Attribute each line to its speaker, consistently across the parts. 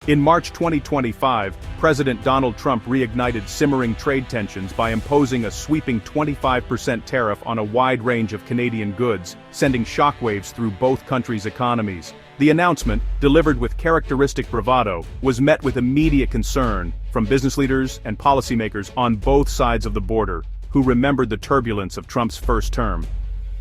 Speaker 1: In March 2025, President Donald Trump reignited simmering trade tensions by imposing a sweeping 25% tariff on a wide range of Canadian goods, sending shockwaves through both countries' economies. The announcement, delivered with characteristic bravado, was met with immediate concern from business leaders and policymakers on both sides of the border, who remembered the turbulence of Trump's first term.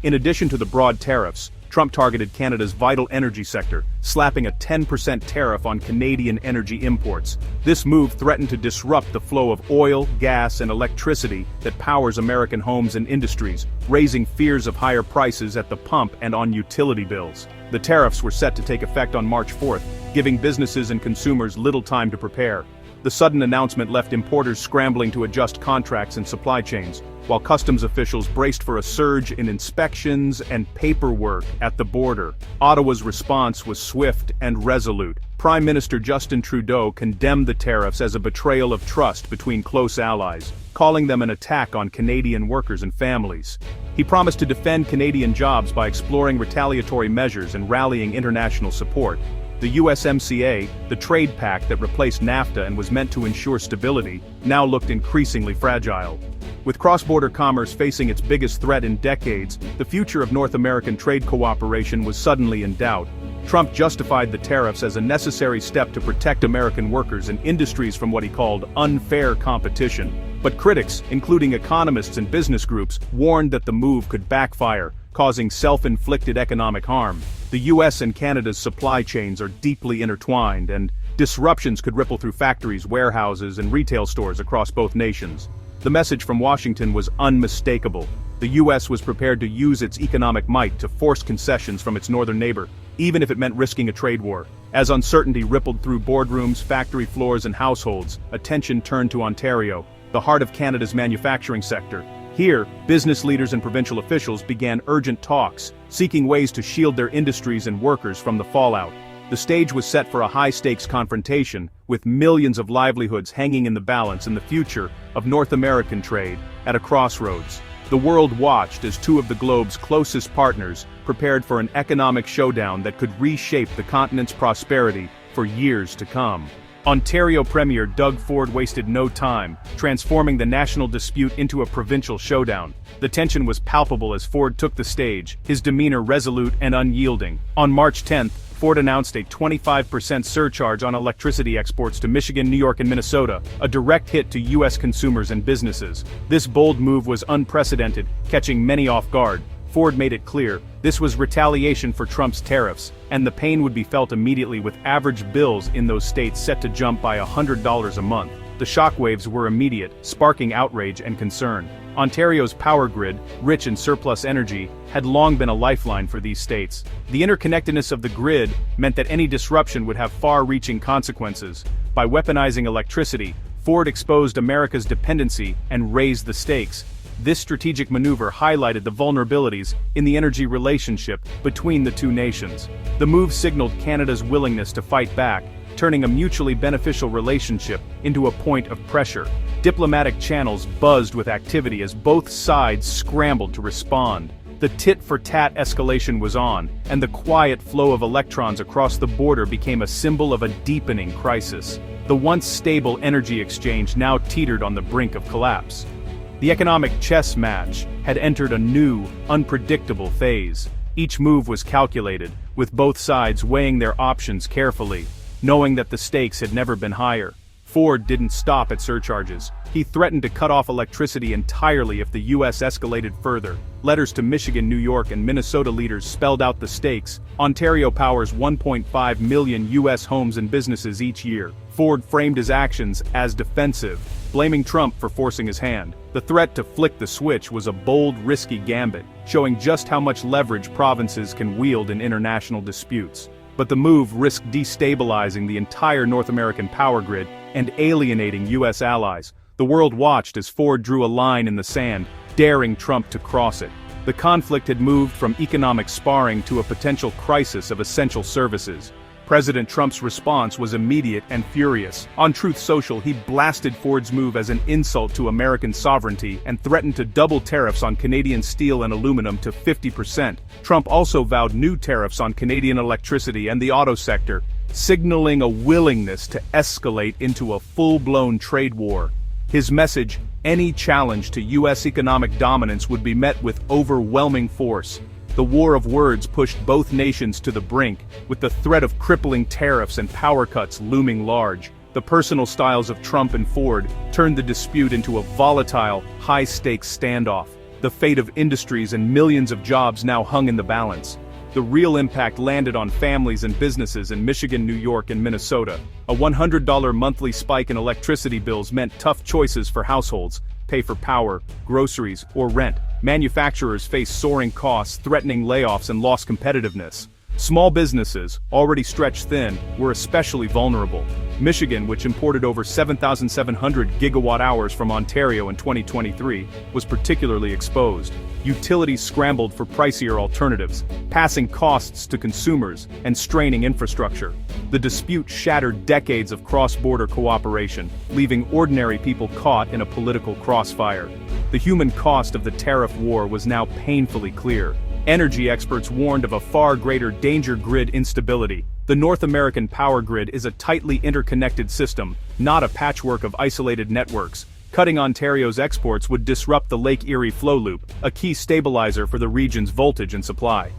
Speaker 1: In addition to the broad tariffs, Trump targeted Canada's vital energy sector, slapping a 10% tariff on Canadian energy imports. This move threatened to disrupt the flow of oil, gas, and electricity that powers American homes and industries, raising fears of higher prices at the pump and on utility bills. The tariffs were set to take effect on March 4th, giving businesses and consumers little time to prepare. The sudden announcement left importers scrambling to adjust contracts and supply chains, while customs officials braced for a surge in inspections and paperwork at the border. Ottawa's response was swift and resolute. Prime Minister Justin Trudeau condemned the tariffs as a betrayal of trust between close allies, calling them an attack on Canadian workers and families. He promised to defend Canadian jobs by exploring retaliatory measures and rallying international support. The USMCA, the trade pact that replaced NAFTA and was meant to ensure stability, now looked increasingly fragile. With cross-border commerce facing its biggest threat in decades, the future of North American trade cooperation was suddenly in doubt. Trump justified the tariffs as a necessary step to protect American workers and industries from what he called unfair competition. But critics, including economists and business groups, warned that the move could backfire, causing self-inflicted economic harm. The US and Canada's supply chains are deeply intertwined, and disruptions could ripple through factories, warehouses, and retail stores across both nations. The message from Washington was unmistakable. The US was prepared to use its economic might to force concessions from its northern neighbor, even if it meant risking a trade war. As uncertainty rippled through boardrooms, factory floors, and households, attention turned to Ontario, the heart of Canada's manufacturing sector. Here, business leaders and provincial officials began urgent talks, seeking ways to shield their industries and workers from the fallout. The stage was set for a high-stakes confrontation, with millions of livelihoods hanging in the balance and the future of North American trade at a crossroads. The world watched as two of the globe's closest partners prepared for an economic showdown that could reshape the continent's prosperity for years to come. Ontario Premier Doug Ford wasted no time, transforming the national dispute into a provincial showdown. The tension was palpable as Ford took the stage, his demeanor resolute and unyielding. On March 10th, Ford announced a 25% surcharge on electricity exports to Michigan, New York, and Minnesota, a direct hit to U.S. consumers and businesses. This bold move was unprecedented, catching many off guard. Ford made it clear, this was retaliation for Trump's tariffs, and the pain would be felt immediately, with average bills in those states set to jump by $100 a month. The shockwaves were immediate, sparking outrage and concern. Ontario's power grid, rich in surplus energy, had long been a lifeline for these states. The interconnectedness of the grid meant that any disruption would have far-reaching consequences. By weaponizing electricity, Ford exposed America's dependency and raised the stakes. This strategic maneuver highlighted the vulnerabilities in the energy relationship between the two nations. The move signaled Canada's willingness to fight back, turning a mutually beneficial relationship into a point of pressure. Diplomatic channels buzzed with activity as both sides scrambled to respond. The tit-for-tat escalation was on, and the quiet flow of electrons across the border became a symbol of a deepening crisis. The once stable energy exchange now teetered on the brink of collapse. The economic chess match had entered a new, unpredictable phase. Each move was calculated, with both sides weighing their options carefully, knowing that the stakes had never been higher. Ford didn't stop at surcharges. He threatened to cut off electricity entirely if the U.S. escalated further. Letters to Michigan, New York, and Minnesota leaders spelled out the stakes. Ontario powers 1.5 million U.S. homes and businesses each year. Ford framed his actions as defensive, blaming Trump for forcing his hand. The threat to flick the switch was a bold, risky gambit, showing just how much leverage provinces can wield in international disputes. But the move risked destabilizing the entire North American power grid and alienating U.S. allies. The world watched as Ford drew a line in the sand, daring Trump to cross it. The conflict had moved from economic sparring to a potential crisis of essential services. President Trump's response was immediate and furious. On Truth Social, he blasted Ford's move as an insult to American sovereignty and threatened to double tariffs on Canadian steel and aluminum to 50%. Trump also vowed new tariffs on Canadian electricity and the auto sector, signaling a willingness to escalate into a full-blown trade war. His message, any challenge to U.S. economic dominance would be met with overwhelming force. The war of words pushed both nations to the brink, with the threat of crippling tariffs and power cuts looming large. The personal styles of Trump and Ford turned the dispute into a volatile, high-stakes standoff. The fate of industries and millions of jobs now hung in the balance. The real impact landed on families and businesses in Michigan, New York, and Minnesota. A $100 monthly spike in electricity bills meant tough choices for households: pay for power, groceries, or rent. Manufacturers faced soaring costs, threatening layoffs and lost competitiveness. Small businesses, already stretched thin, were especially vulnerable. Michigan, which imported over 7,700 gigawatt-hours from Ontario in 2023, was particularly exposed. Utilities scrambled for pricier alternatives, passing costs to consumers and straining infrastructure. The dispute shattered decades of cross-border cooperation, leaving ordinary people caught in a political crossfire. The human cost of the tariff war was now painfully clear. Energy experts warned of a far greater danger: grid instability. The North American power grid is a tightly interconnected system, not a patchwork of isolated networks. Cutting Ontario's exports would disrupt the Lake Erie flow loop, a key stabilizer for the region's voltage and supply.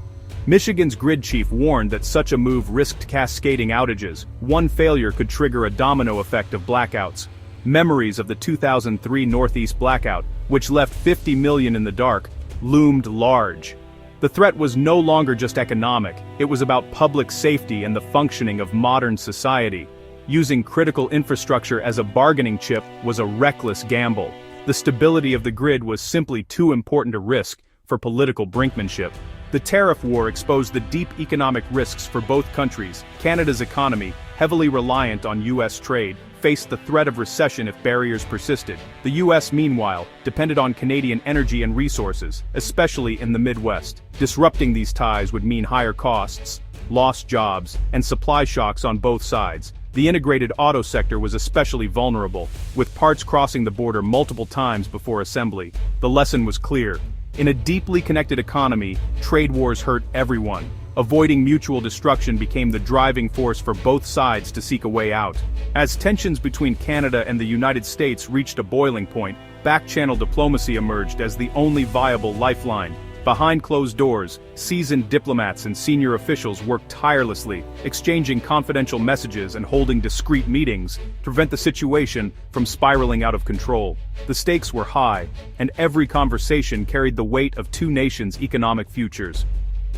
Speaker 1: Michigan's grid chief warned that such a move risked cascading outages. One failure could trigger a domino effect of blackouts. Memories of the 2003 Northeast blackout, which left 50 million in the dark, loomed large. The threat was no longer just economic, it was about public safety and the functioning of modern society. Using critical infrastructure as a bargaining chip was a reckless gamble. The stability of the grid was simply too important a risk for political brinkmanship. The tariff war exposed the deep economic risks for both countries. Canada's economy, heavily reliant on U.S. trade, faced the threat of recession if barriers persisted. The U.S., meanwhile, depended on Canadian energy and resources, especially in the Midwest. Disrupting these ties would mean higher costs, lost jobs, and supply shocks on both sides. The integrated auto sector was especially vulnerable, with parts crossing the border multiple times before assembly. The lesson was clear. In a deeply connected economy, trade wars hurt everyone. Avoiding mutual destruction became the driving force for both sides to seek a way out. As tensions between Canada and the United States reached a boiling point, back-channel diplomacy emerged as the only viable lifeline. Behind closed doors, seasoned diplomats and senior officials worked tirelessly, exchanging confidential messages and holding discreet meetings to prevent the situation from spiraling out of control. The stakes were high, and every conversation carried the weight of two nations' economic futures.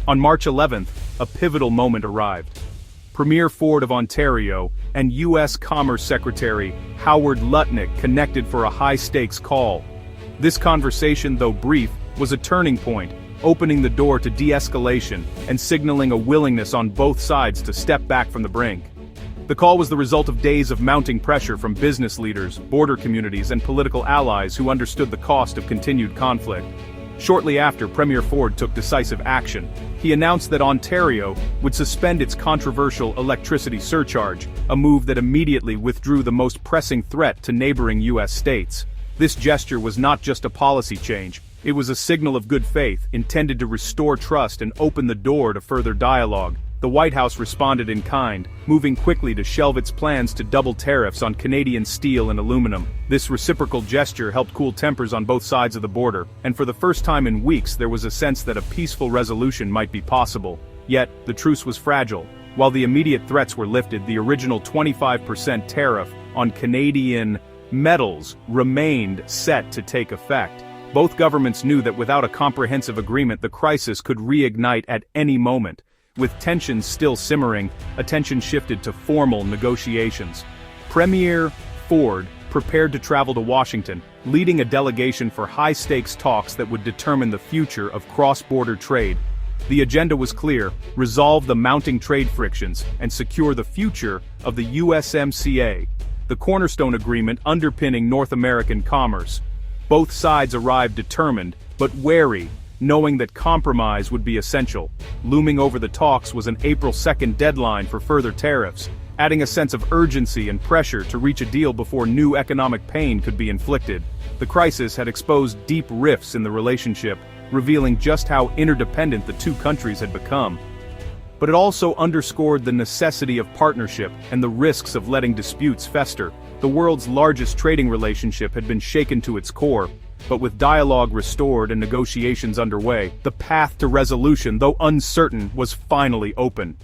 Speaker 1: On March 11th, a pivotal moment arrived. Premier Ford of Ontario and U.S. Commerce Secretary Howard Lutnick connected for a high-stakes call. This conversation, though brief, was a turning point, opening the door to de-escalation and signaling a willingness on both sides to step back from the brink. The call was the result of days of mounting pressure from business leaders, border communities, and political allies who understood the cost of continued conflict. Shortly after, Premier Ford took decisive action. He announced that Ontario would suspend its controversial electricity surcharge, a move that immediately withdrew the most pressing threat to neighboring U.S. states. This gesture was not just a policy change, it was a signal of good faith, intended to restore trust and open the door to further dialogue. The White House responded in kind, moving quickly to shelve its plans to double tariffs on Canadian steel and aluminum. This reciprocal gesture helped cool tempers on both sides of the border, and for the first time in weeks there was a sense that a peaceful resolution might be possible. Yet, the truce was fragile. While the immediate threats were lifted, the original 25% tariff on Canadian metals remained set to take effect. Both governments knew that without a comprehensive agreement, the crisis could reignite at any moment. With tensions still simmering, attention shifted to formal negotiations. Premier Ford prepared to travel to Washington, leading a delegation for high-stakes talks that would determine the future of cross-border trade. The agenda was clear: resolve the mounting trade frictions and secure the future of the USMCA, the cornerstone agreement underpinning North American commerce. Both sides arrived determined, but wary, knowing that compromise would be essential. Looming over the talks was an April 2nd deadline for further tariffs, adding a sense of urgency and pressure to reach a deal before new economic pain could be inflicted. The crisis had exposed deep rifts in the relationship, revealing just how interdependent the two countries had become. But it also underscored the necessity of partnership and the risks of letting disputes fester. The world's largest trading relationship had been shaken to its core, but with dialogue restored and negotiations underway, the path to resolution, though uncertain, was finally open.